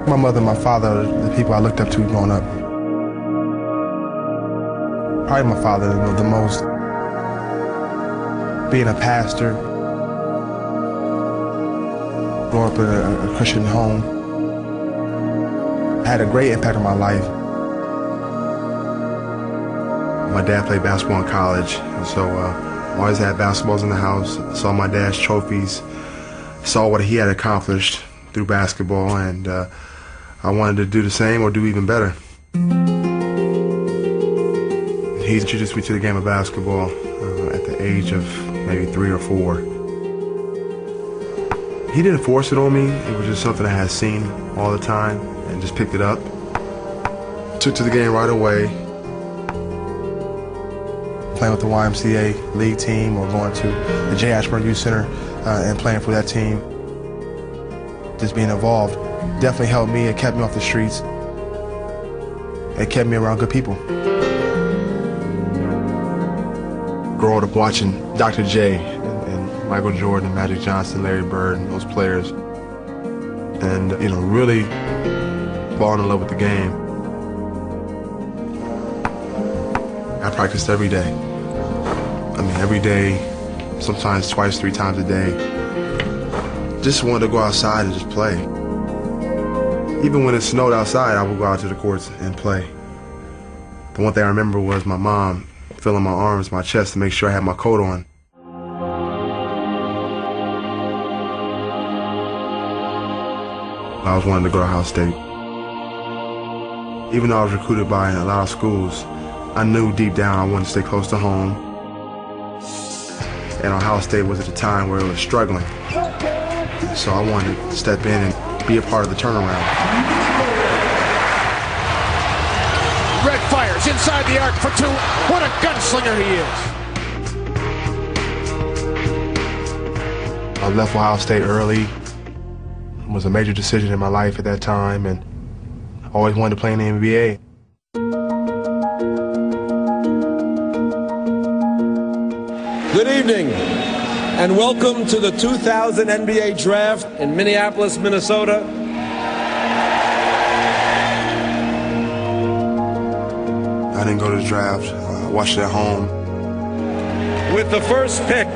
My mother and my father are the people I looked up to growing up. Probably my father the most. Being a pastor, growing up in a Christian home, had a great impact on my life. My dad played basketball in college, and so I always had basketballs in the house. Saw my dad's trophies, saw what he had accomplished through basketball, and I wanted to do the same or do even better. He introduced me to the game of basketball at the age of maybe 3 or 4. He didn't force it on me. It was just something I had seen all the time and just picked it up. Took to the game right away. Playing with the YMCA league team or going to the J. Ashburn Youth Center and playing for that team. Just being involved definitely helped me. It kept me off the streets. It kept me around good people. Growing up watching Dr. J and Michael Jordan, Magic Johnson, Larry Bird, and those players, and really falling in love with the game. I practiced every day. I mean, every day, sometimes twice, 3 times a day. Just wanted to go outside and just play. Even when it snowed outside, I would go out to the courts and play. The one thing I remember was my mom feeling my arms, my chest to make sure I had my coat on. I was wanting to go to Ohio State. Even though I was recruited by a lot of schools, I knew deep down I wanted to stay close to home. And Ohio State was at the time where it was struggling. So I wanted to step in and be a part of the turnaround. Red fires inside the arc for 2. What a gunslinger he is. I left Ohio State early. It was a major decision in my life at that time, and I always wanted to play in the NBA. Good evening, and welcome to the 2000 NBA Draft in Minneapolis, Minnesota. I didn't go to the draft. I watched it at home. With the first pick,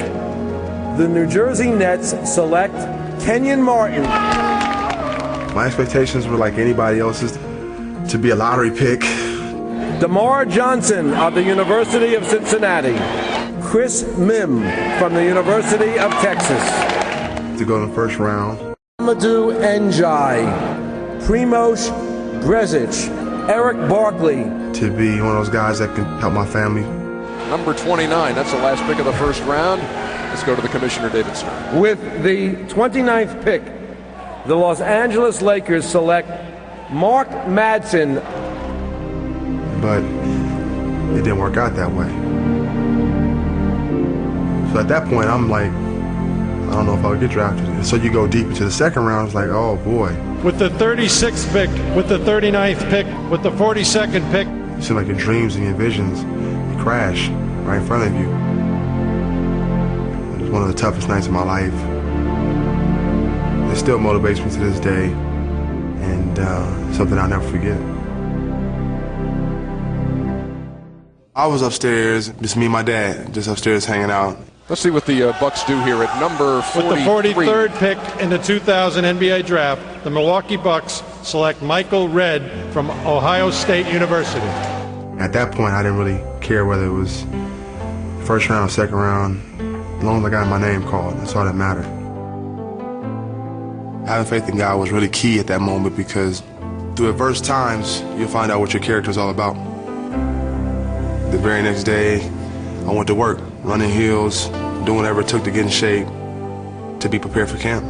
the New Jersey Nets select Kenyon Martin. My expectations were like anybody else's, to be a lottery pick. DeMar Johnson of the University of Cincinnati. Chris Mim from the University of Texas. To go in the first round. Amadou Njai, Primoz Brezic, Eric Barkley. To be one of those guys that can help my family. Number 29, that's the last pick of the first round. Let's go to the Commissioner, David Stern. With the 29th pick, the Los Angeles Lakers select Mark Madsen. But it didn't work out that way. So at that point, I'm like, I don't know if I would get drafted. And so you go deep into the second round, it's like, oh boy. With the 36th pick, with the 39th pick, with the 42nd pick. It seems like your dreams and your visions, you crash right in front of you. It was one of the toughest nights of my life. It still motivates me to this day, and something I'll never forget. I was upstairs, just me and my dad, just upstairs hanging out. Let's see what the Bucks do here at number 43. With the 43rd pick in the 2000 NBA Draft, the Milwaukee Bucks select Michael Redd from Ohio State University. At that point, I didn't really care whether it was first round or second round. As long as I got my name called, that's all that mattered. Having faith in God was really key at that moment, because through adverse times, you'll find out what your character is all about. The very next day, I went to work, running hills, doing whatever it took to get in shape to be prepared for camp.